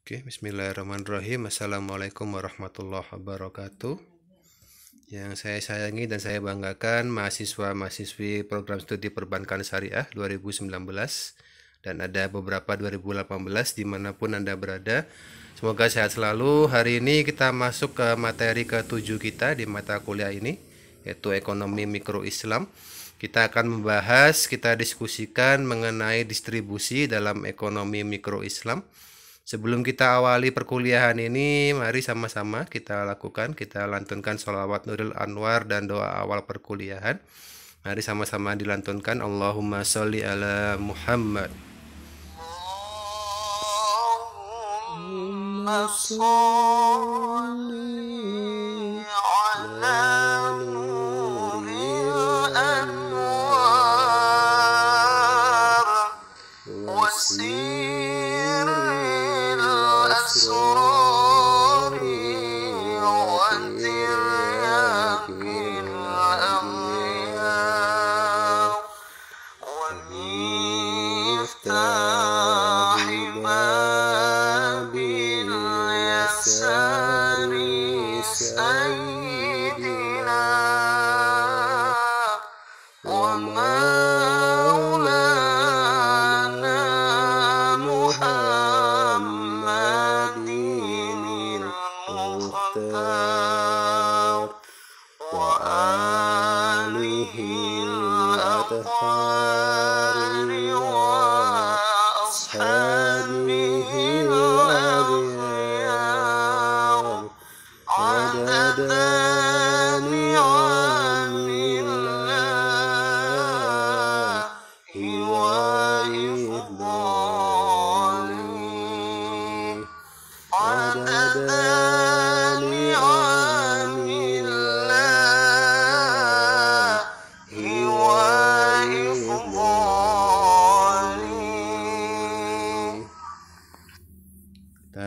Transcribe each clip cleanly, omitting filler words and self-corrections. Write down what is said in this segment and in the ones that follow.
Oke, bismillahirrahmanirrahim. Assalamualaikum warahmatullahi wabarakatuh. Yang saya sayangi dan saya banggakan mahasiswa-mahasiswi program studi perbankan syariah 2019 dan ada beberapa 2018 dimanapun Anda berada. Semoga sehat selalu. Hari ini kita masuk ke materi ke-7 kita di mata kuliah ini, yaitu ekonomi mikro Islam. Kita akan membahas, kita diskusikan mengenai distribusi dalam ekonomi mikro Islam. Sebelum kita awali perkuliahan ini, mari sama-sama kita lakukan, kita lantunkan sholawat Nurul Anwar dan doa awal perkuliahan. Mari sama-sama dilantunkan. Allahumma sholli ala Muhammad. Allahumma sholli ala Nurul Anwar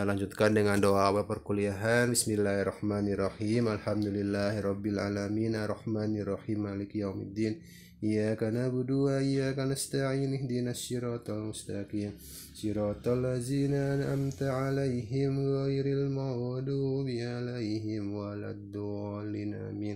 lanjutkan dengan doa awal perkuliahan. Bismillahirrahmanirrahim. Alhamdulillahirabbil alamin arrahmanirrahim maliki yaumiddin. Iyyaka na'budu wa iyyaka nasta'in ihdinas siratal mustaqim. Siratal ladzina an'amta 'alaihim ghairil maghdubi 'alaihim waladdallin. Amin.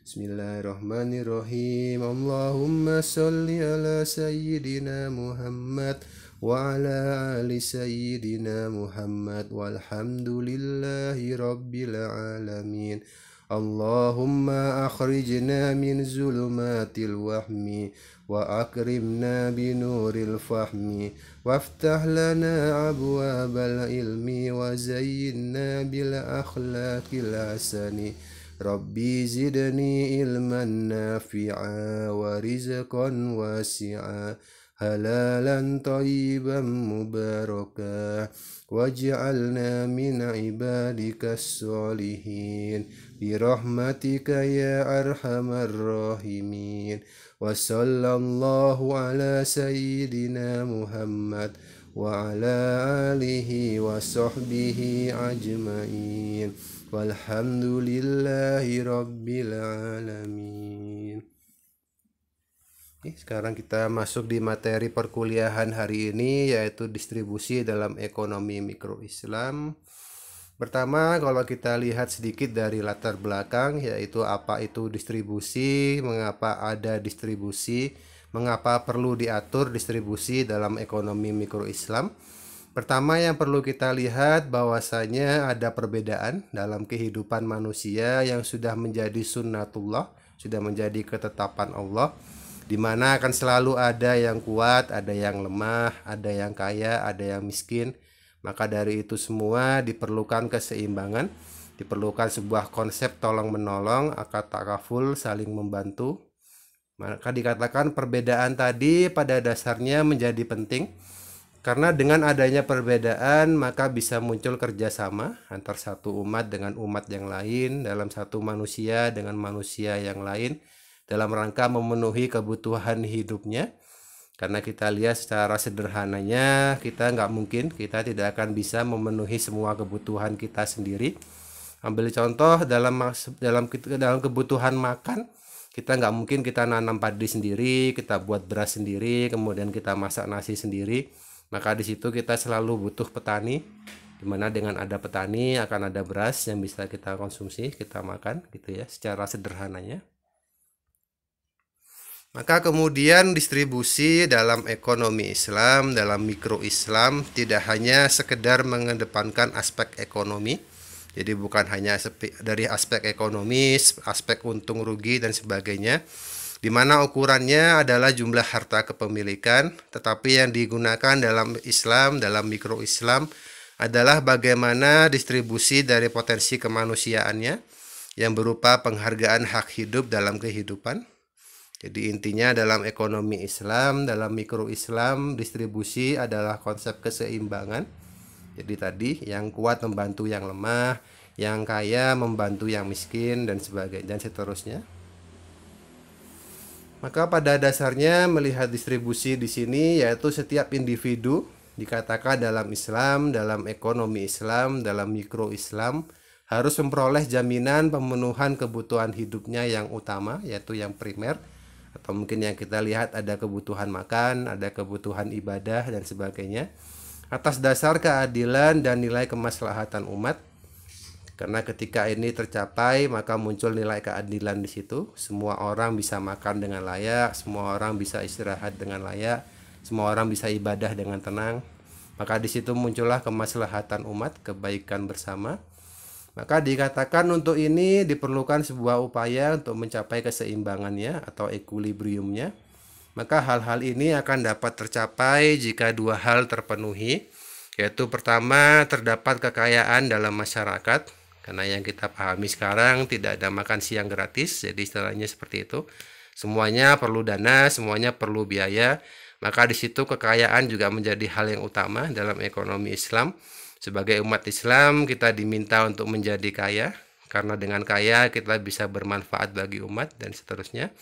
Bismillahirrahmanirrahim. Allahumma sholli ala sayyidina Muhammad wa ala ali sayyidina Muhammad walhamdulillahi rabbil alamin. Allahumma akhrijna min zulumatil wahmi wa akrimna binuril fahmi waftah lana abwabal ilmi wa zayyinna bil akhlaqil hasani. Rabbi zidni ilman nafi'a wa rizqan wasi'a halalan thayyiban mubarakah waj'alna min ibadikas sholihin birahmatika ya arhamar rahimin. Wa sallallahu ala sayyidina Muhammad wa ala alihi wa sahbihi ajmain walhamdulillahi rabbil alamin. Sekarang kita masuk di materi perkuliahan hari ini, yaitu distribusi dalam ekonomi mikro Islam. Pertama, kalau kita lihat sedikit dari latar belakang, yaitu apa itu distribusi, mengapa ada distribusi, mengapa perlu diatur distribusi dalam ekonomi mikro Islam. Pertama yang perlu kita lihat bahwasanya ada perbedaan dalam kehidupan manusia yang sudah menjadi sunnatullah, sudah menjadi ketetapan Allah, di mana akan selalu ada yang kuat, ada yang lemah, ada yang kaya, ada yang miskin. Maka dari itu semua diperlukan keseimbangan, diperlukan sebuah konsep tolong-menolong, akad takaful, saling membantu. Maka dikatakan perbedaan tadi pada dasarnya menjadi penting, karena dengan adanya perbedaan maka bisa muncul kerjasama antar satu umat dengan umat yang lain, dalam satu manusia dengan manusia yang lain, dalam rangka memenuhi kebutuhan hidupnya. Karena kita lihat secara sederhananya, kita tidak akan bisa memenuhi semua kebutuhan kita sendiri. Ambil contoh dalam kebutuhan makan, kita nggak mungkin kita nanam padi sendiri, kita buat beras sendiri, kemudian kita masak nasi sendiri. Maka di situ kita selalu butuh petani, Dimana dengan ada petani akan ada beras yang bisa kita konsumsi, kita makan gitu ya, secara sederhananya. Maka kemudian distribusi dalam ekonomi Islam, dalam mikro Islam tidak hanya sekedar mengedepankan aspek ekonomi. Jadi bukan hanya dari aspek ekonomis, aspek untung rugi dan sebagainya, di mana ukurannya adalah jumlah harta kepemilikan, tetapi yang digunakan dalam Islam, dalam mikro Islam adalah bagaimana distribusi dari potensi kemanusiaannya yang berupa penghargaan hak hidup dalam kehidupan. Jadi intinya dalam ekonomi Islam, dalam mikro Islam, distribusi adalah konsep keseimbangan. Jadi tadi yang kuat membantu yang lemah, yang kaya membantu yang miskin dan sebagainya dan seterusnya. Maka pada dasarnya melihat distribusi di sini yaitu setiap individu dikatakan dalam Islam, dalam ekonomi Islam, dalam mikro Islam harus memperoleh jaminan pemenuhan kebutuhan hidupnya yang utama yaitu yang primer, atau mungkin yang kita lihat ada kebutuhan makan, ada kebutuhan ibadah dan sebagainya, atas dasar keadilan dan nilai kemaslahatan umat. Karena ketika ini tercapai maka muncul nilai keadilan di situ. Semua orang bisa makan dengan layak, semua orang bisa istirahat dengan layak, semua orang bisa ibadah dengan tenang. Maka di situ muncullah kemaslahatan umat, kebaikan bersama. Maka dikatakan untuk ini diperlukan sebuah upaya untuk mencapai keseimbangannya atau equilibriumnya. Maka hal-hal ini akan dapat tercapai jika dua hal terpenuhi, yaitu pertama terdapat kekayaan dalam masyarakat, karena yang kita pahami sekarang tidak ada makan siang gratis, jadi istilahnya seperti itu. Semuanya perlu dana, semuanya perlu biaya. Maka di situ kekayaan juga menjadi hal yang utama dalam ekonomi Islam. Sebagai umat Islam kita diminta untuk menjadi kaya, karena dengan kaya kita bisa bermanfaat bagi umat dan seterusnya.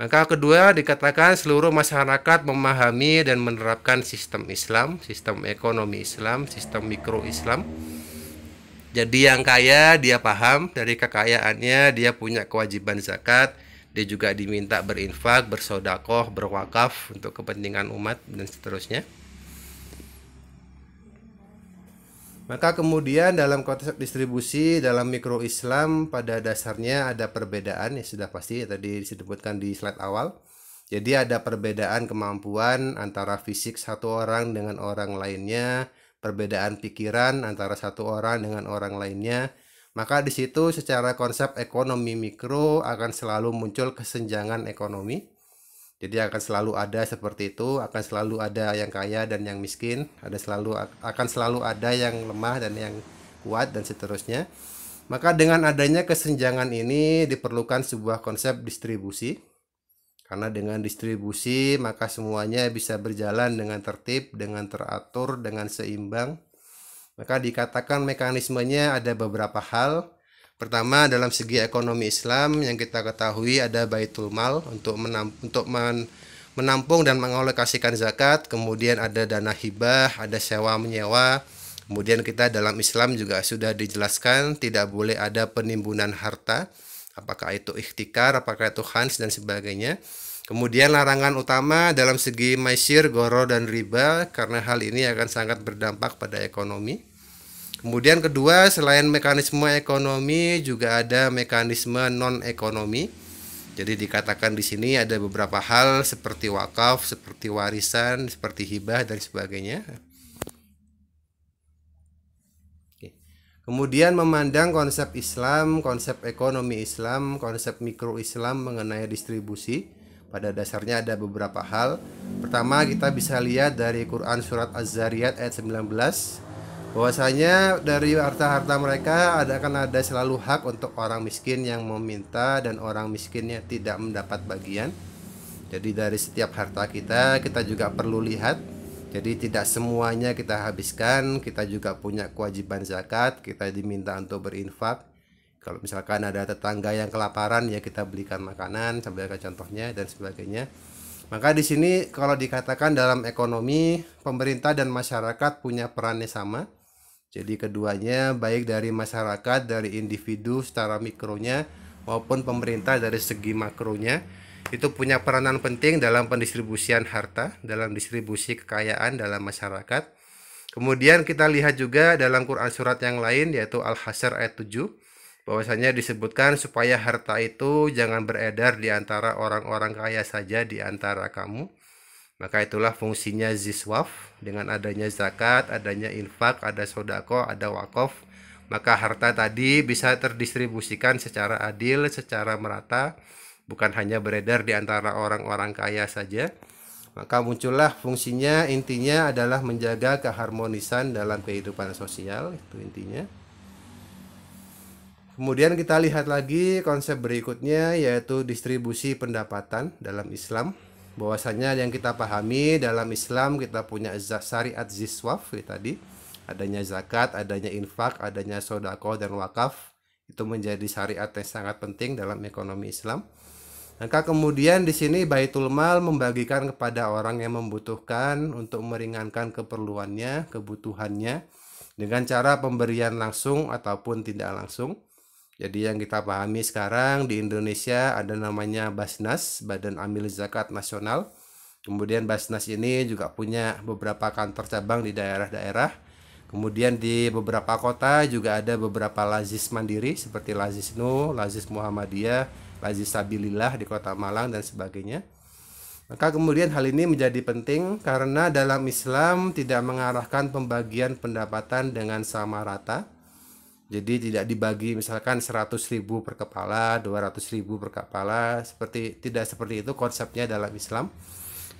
Maka kedua dikatakan seluruh masyarakat memahami dan menerapkan sistem Islam, sistem ekonomi Islam, sistem mikro Islam. Jadi yang kaya dia paham dari kekayaannya, dia punya kewajiban zakat, dia juga diminta berinfak, bersodakoh, berwakaf untuk kepentingan umat dan seterusnya. Maka kemudian dalam konsep distribusi dalam mikro Islam pada dasarnya ada perbedaan, ya sudah pasti ya, tadi disebutkan di slide awal. Jadi ada perbedaan kemampuan antara fisik satu orang dengan orang lainnya, perbedaan pikiran antara satu orang dengan orang lainnya. Maka di situ secara konsep ekonomi mikro akan selalu muncul kesenjangan ekonomi. Jadi akan selalu ada seperti itu, akan selalu ada yang kaya dan yang miskin, akan selalu ada yang lemah dan yang kuat dan seterusnya. Maka dengan adanya kesenjangan ini diperlukan sebuah konsep distribusi. Karena dengan distribusi maka semuanya bisa berjalan dengan tertib, dengan teratur, dengan seimbang. Maka dikatakan mekanismenya ada beberapa hal. Pertama, dalam segi ekonomi Islam yang kita ketahui ada Baitul Mal untuk menampung dan mengalokasikan zakat, kemudian ada dana hibah, ada sewa menyewa. Kemudian kita dalam Islam juga sudah dijelaskan tidak boleh ada penimbunan harta, apakah itu ikhtikar, apakah itu khans dan sebagainya. Kemudian larangan utama dalam segi maisir, goro dan riba, karena hal ini akan sangat berdampak pada ekonomi. Kemudian kedua, selain mekanisme ekonomi juga ada mekanisme non-ekonomi. Jadi dikatakan di sini ada beberapa hal seperti wakaf, seperti warisan, seperti hibah dan sebagainya. Kemudian memandang konsep Islam, konsep ekonomi Islam, konsep mikro Islam mengenai distribusi. Pada dasarnya ada beberapa hal. Pertama, kita bisa lihat dari Quran surat Az-Zariyat ayat 19. Bahwasanya dari harta-harta mereka akan ada selalu hak untuk orang miskin yang meminta dan orang miskinnya tidak mendapat bagian. Jadi dari setiap harta kita juga perlu lihat. Jadi tidak semuanya kita habiskan, kita juga punya kewajiban zakat, kita diminta untuk berinfak. Kalau misalkan ada tetangga yang kelaparan ya kita belikan makanan, sambil contohnya dan sebagainya. Maka di sini kalau dikatakan dalam ekonomi, pemerintah dan masyarakat punya perannya sama. Jadi keduanya baik dari masyarakat, dari individu secara mikronya maupun pemerintah dari segi makronya itu punya peranan penting dalam pendistribusian harta, dalam distribusi kekayaan dalam masyarakat. Kemudian kita lihat juga dalam Quran surat yang lain yaitu Al-Hasyr ayat 7 bahwasanya disebutkan supaya harta itu jangan beredar di antara orang-orang kaya saja di antara kamu. Maka itulah fungsinya ziswaf, dengan adanya zakat, adanya infak, ada sodako, ada wakaf. Maka harta tadi bisa terdistribusikan secara adil, secara merata, bukan hanya beredar di antara orang-orang kaya saja. Maka muncullah fungsinya, intinya adalah menjaga keharmonisan dalam kehidupan sosial, itu intinya. Kemudian kita lihat lagi konsep berikutnya yaitu distribusi pendapatan dalam Islam. Bahwasanya yang kita pahami dalam Islam kita punya syariat ziswaf tadi, adanya zakat, adanya infak, adanya sodako dan wakaf. Itu menjadi syariat yang sangat penting dalam ekonomi Islam. Maka kemudian di sini Baitul Mal membagikan kepada orang yang membutuhkan untuk meringankan keperluannya, kebutuhannya dengan cara pemberian langsung ataupun tidak langsung. Jadi yang kita pahami sekarang di Indonesia ada namanya Basnas, Badan Amil Zakat Nasional. Kemudian Basnas ini juga punya beberapa kantor cabang di daerah-daerah. Kemudian di beberapa kota juga ada beberapa lazis mandiri seperti Lazis Nur, Lazis Muhammadiyah, Lazis Sabilillah di Kota Malang dan sebagainya. Maka kemudian hal ini menjadi penting karena dalam Islam tidak mengarahkan pembagian pendapatan dengan sama rata. Jadi tidak dibagi misalkan 100.000 per kepala, 200.000 per kepala, tidak seperti itu konsepnya dalam Islam.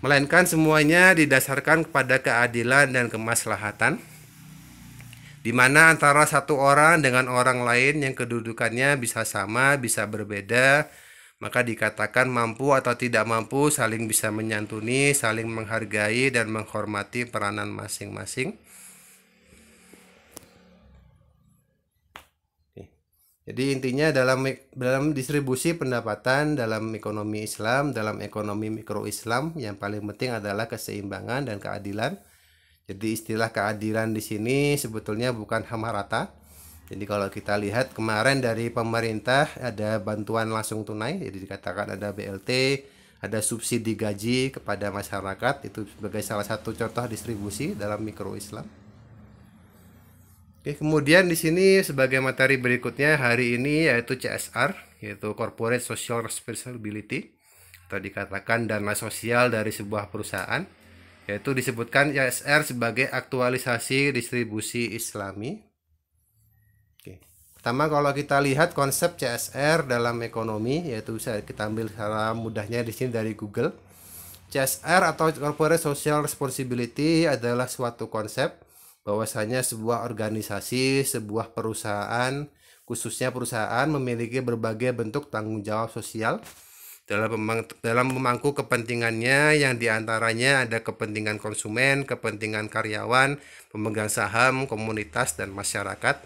Melainkan semuanya didasarkan kepada keadilan dan kemaslahatan, di mana antara satu orang dengan orang lain yang kedudukannya bisa sama, bisa berbeda, maka dikatakan mampu atau tidak mampu saling bisa menyantuni, saling menghargai dan menghormati peranan masing-masing. Jadi intinya dalam distribusi pendapatan dalam ekonomi Islam, dalam ekonomi mikro Islam yang paling penting adalah keseimbangan dan keadilan. Jadi istilah keadilan di sini sebetulnya bukan sama rata. Jadi kalau kita lihat kemarin dari pemerintah ada bantuan langsung tunai, jadi dikatakan ada BLT, ada subsidi gaji kepada masyarakat, itu sebagai salah satu contoh distribusi dalam mikro Islam. Oke, kemudian di sini sebagai materi berikutnya hari ini yaitu CSR, yaitu Corporate Social Responsibility, atau dikatakan dana sosial dari sebuah perusahaan, yaitu disebutkan CSR sebagai aktualisasi distribusi Islami. Oke. Pertama kalau kita lihat konsep CSR dalam ekonomi, yaitu bisa kita ambil secara mudahnya di sini dari Google. CSR atau Corporate Social Responsibility adalah suatu konsep bahwasanya sebuah organisasi, sebuah perusahaan, khususnya perusahaan memiliki berbagai bentuk tanggung jawab sosial dalam memangku kepentingannya yang diantaranya ada kepentingan konsumen, kepentingan karyawan, pemegang saham, komunitas, dan masyarakat.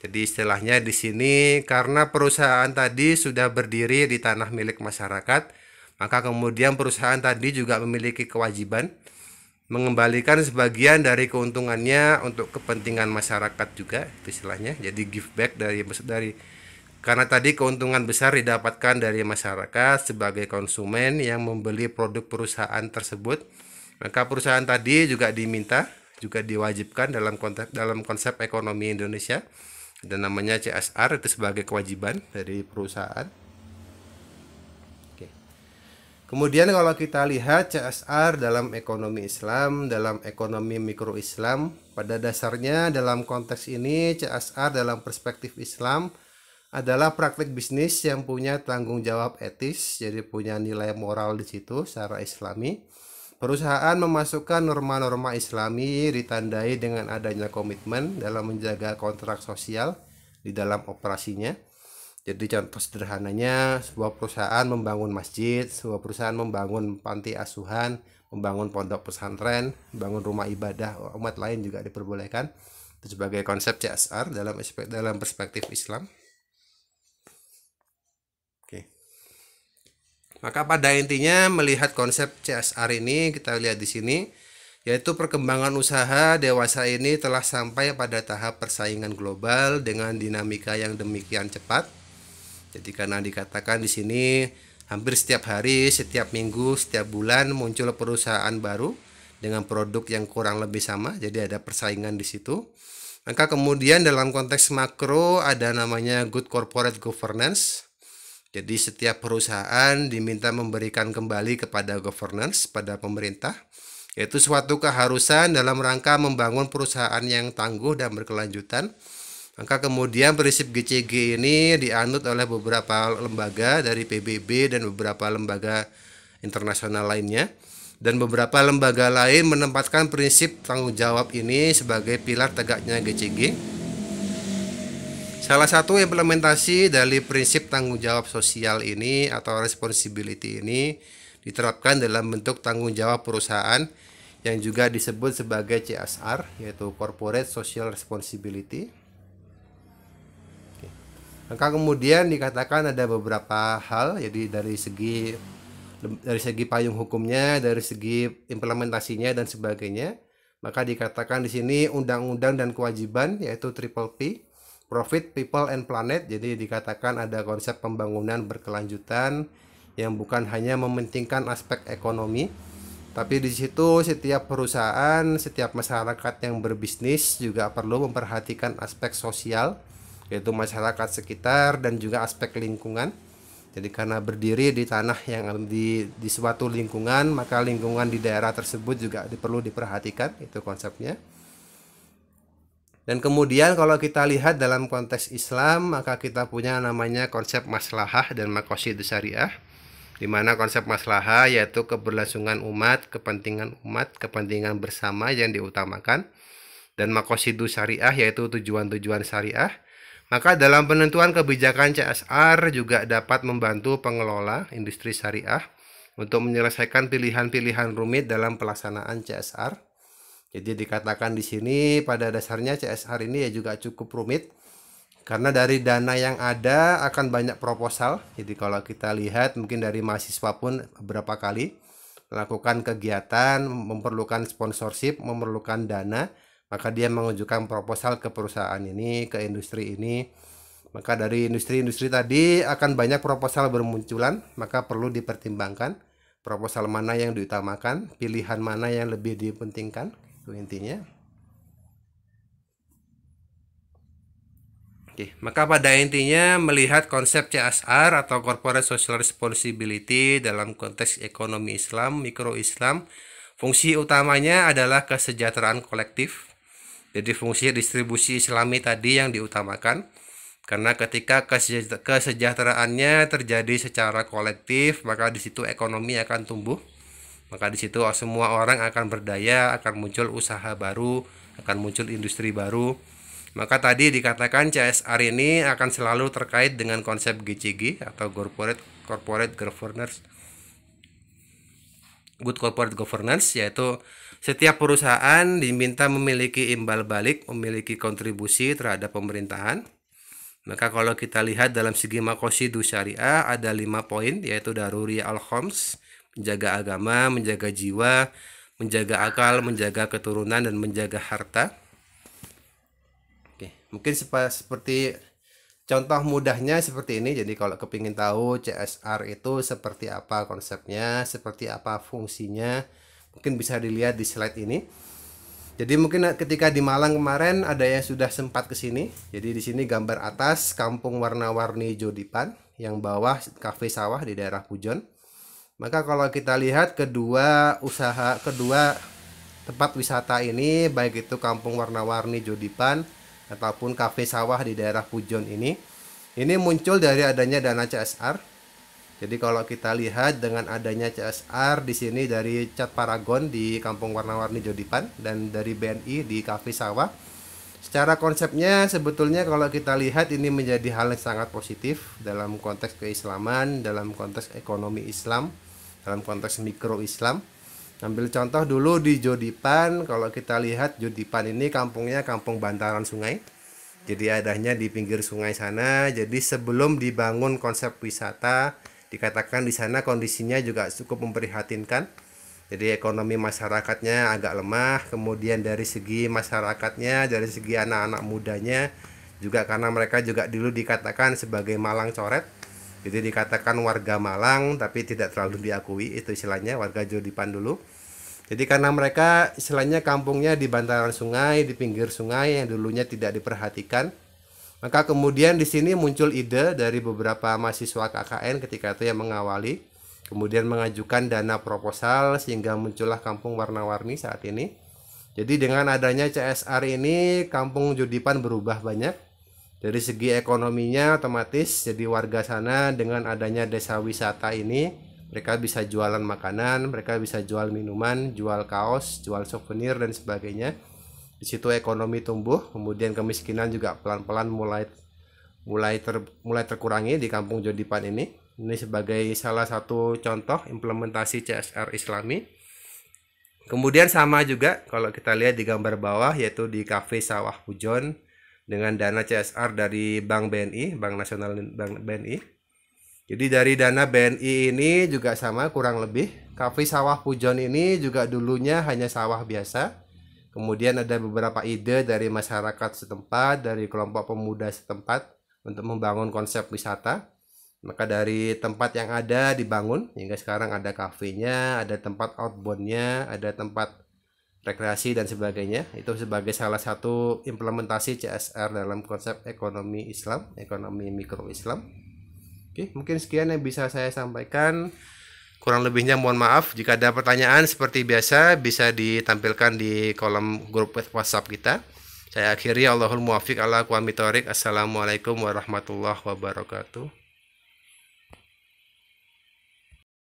Jadi istilahnya di sini karena perusahaan tadi sudah berdiri di tanah milik masyarakat, maka kemudian perusahaan tadi juga memiliki kewajiban mengembalikan sebagian dari keuntungannya untuk kepentingan masyarakat juga, itu istilahnya. Jadi give back dari karena tadi keuntungan besar didapatkan dari masyarakat sebagai konsumen yang membeli produk perusahaan tersebut, maka perusahaan tadi juga diwajibkan dalam konsep ekonomi Indonesia dan namanya CSR, itu sebagai kewajiban dari perusahaan. Kemudian kalau kita lihat CSR dalam ekonomi Islam, dalam ekonomi mikro Islam, pada dasarnya dalam konteks ini CSR dalam perspektif Islam adalah praktik bisnis yang punya tanggung jawab etis, jadi punya nilai moral di situ secara Islami. Perusahaan memasukkan norma-norma Islami ditandai dengan adanya komitmen dalam menjaga kontrak sosial di dalam operasinya. Jadi contoh sederhananya sebuah perusahaan membangun masjid, sebuah perusahaan membangun panti asuhan, membangun pondok pesantren, membangun rumah ibadah umat lain juga diperbolehkan. Itu sebagai konsep CSR dalam perspektif Islam. Oke. Maka pada intinya melihat konsep CSR ini kita lihat di sini yaitu perkembangan usaha dewasa ini telah sampai pada tahap persaingan global dengan dinamika yang demikian cepat. Jadi karena dikatakan di sini hampir setiap hari, setiap minggu, setiap bulan muncul perusahaan baru dengan produk yang kurang lebih sama, jadi ada persaingan di situ. Maka kemudian dalam konteks makro ada namanya good corporate governance. Jadi setiap perusahaan diminta memberikan kembali kepada governance, pada pemerintah, yaitu suatu keharusan dalam rangka membangun perusahaan yang tangguh dan berkelanjutan. Maka kemudian prinsip GCG ini dianut oleh beberapa lembaga dari PBB dan beberapa lembaga internasional lainnya. Dan beberapa lembaga lain menempatkan prinsip tanggung jawab ini sebagai pilar tegaknya GCG. Salah satu implementasi dari prinsip tanggung jawab sosial ini atau responsibility ini diterapkan dalam bentuk tanggung jawab perusahaan yang juga disebut sebagai CSR, yaitu Corporate Social Responsibility. Maka kemudian dikatakan ada beberapa hal, jadi dari segi payung hukumnya, dari segi implementasinya dan sebagainya. Maka dikatakan di sini undang-undang dan kewajiban, yaitu Triple P, Profit, People, and Planet. Jadi dikatakan ada konsep pembangunan berkelanjutan yang bukan hanya mementingkan aspek ekonomi, tapi di situ setiap perusahaan, setiap masyarakat yang berbisnis juga perlu memperhatikan aspek sosial, yaitu masyarakat sekitar dan juga aspek lingkungan. Jadi karena berdiri di tanah yang di suatu lingkungan, maka lingkungan di daerah tersebut juga perlu diperhatikan, itu konsepnya. Dan kemudian kalau kita lihat dalam konteks Islam, maka kita punya namanya konsep maslahah dan maqasid syariah, di mana konsep maslahah yaitu keberlangsungan umat, kepentingan bersama yang diutamakan, dan maqasid syariah yaitu tujuan-tujuan syariah. Maka dalam penentuan kebijakan CSR juga dapat membantu pengelola industri syariah untuk menyelesaikan pilihan-pilihan rumit dalam pelaksanaan CSR. Jadi dikatakan di sini pada dasarnya CSR ini ya juga cukup rumit karena dari dana yang ada akan banyak proposal. Jadi kalau kita lihat mungkin dari mahasiswa pun beberapa kali melakukan kegiatan, memerlukan sponsorship, memerlukan dana, maka dia mengajukan proposal ke perusahaan ini, ke industri ini. Maka dari industri-industri tadi akan banyak proposal bermunculan, maka perlu dipertimbangkan proposal mana yang diutamakan, pilihan mana yang lebih dipentingkan, itu intinya. Oke, maka pada intinya melihat konsep CSR atau Corporate Social Responsibility dalam konteks ekonomi Islam, mikro Islam, fungsi utamanya adalah kesejahteraan kolektif. Jadi fungsi distribusi Islami tadi yang diutamakan, karena ketika kesejahteraannya terjadi secara kolektif, maka di situ ekonomi akan tumbuh, maka di situ semua orang akan berdaya, akan muncul usaha baru, akan muncul industri baru. Maka tadi dikatakan CSR ini akan selalu terkait dengan konsep GCG atau Corporate Governance, Good Corporate Governance, yaitu setiap perusahaan diminta memiliki imbal balik, memiliki kontribusi terhadap pemerintahan. Maka kalau kita lihat dalam segi maqasid syariah ada 5 poin, yaitu daruri al-khoms, menjaga agama, menjaga jiwa, menjaga akal, menjaga keturunan, dan menjaga harta. Oke, mungkin seperti contoh mudahnya seperti ini. Jadi kalau kepingin tahu CSR itu seperti apa konsepnya, seperti apa fungsinya, mungkin bisa dilihat di slide ini. Jadi mungkin ketika di Malang kemarin ada yang sudah sempat ke sini. Jadi di sini gambar atas kampung warna-warni Jodipan, yang bawah kafe sawah di daerah Pujon. Maka kalau kita lihat kedua tempat wisata ini, baik itu kampung warna-warni Jodipan ataupun kafe sawah di daerah Pujon ini muncul dari adanya dana CSR. Jadi kalau kita lihat dengan adanya CSR di sini dari Cat Paragon di Kampung Warna-Warni Jodipan dan dari BNI di Kafe Sawah, secara konsepnya sebetulnya kalau kita lihat ini menjadi hal yang sangat positif dalam konteks keislaman, dalam konteks ekonomi Islam, dalam konteks mikro Islam. Ambil contoh dulu di Jodipan, kalau kita lihat Jodipan ini kampungnya kampung bantaran sungai. Jadi adanya di pinggir sungai sana. Jadi sebelum dibangun konsep wisata, dikatakan di sana kondisinya juga cukup memprihatinkan. Jadi ekonomi masyarakatnya agak lemah, kemudian dari segi masyarakatnya, dari segi anak-anak mudanya juga karena mereka juga dulu dikatakan sebagai Malang coret. Jadi dikatakan warga Malang tapi tidak terlalu diakui, itu istilahnya warga Jodipan dulu. Jadi karena mereka istilahnya kampungnya di bantaran sungai, di pinggir sungai yang dulunya tidak diperhatikan, maka kemudian di sini muncul ide dari beberapa mahasiswa KKN ketika itu yang mengawali, kemudian mengajukan dana proposal sehingga muncullah kampung warna-warni saat ini. Jadi dengan adanya CSR ini, kampung Judipan berubah banyak. Dari segi ekonominya otomatis jadi warga sana dengan adanya desa wisata ini, mereka bisa jualan makanan, mereka bisa jual minuman, jual kaos, jual souvenir dan sebagainya. Di situ ekonomi tumbuh, kemudian kemiskinan juga pelan-pelan mulai terkurangi di kampung Judipan ini. Ini sebagai salah satu contoh implementasi CSR Islami. Kemudian sama juga kalau kita lihat di gambar bawah, yaitu di Cafe Sawah Pujon dengan dana CSR dari Bank BNI, Bank Nasional Bank BNI. Jadi dari dana BNI ini juga sama kurang lebih. Cafe Sawah Pujon ini juga dulunya hanya sawah biasa. Kemudian ada beberapa ide dari masyarakat setempat, dari kelompok pemuda setempat untuk membangun konsep wisata. Maka dari tempat yang ada dibangun hingga sekarang ada kafenya, ada tempat outboundnya, ada tempat rekreasi dan sebagainya. Itu sebagai salah satu implementasi CSR dalam konsep ekonomi Islam, ekonomi mikro Islam. Oke, mungkin sekian yang bisa saya sampaikan. Kurang lebihnya mohon maaf. Jika ada pertanyaan seperti biasa bisa ditampilkan di kolom grup WhatsApp kita. Saya akhiri, Allahul muwaffiq ala aqwamit thoriq. Assalamualaikum warahmatullahi wabarakatuh.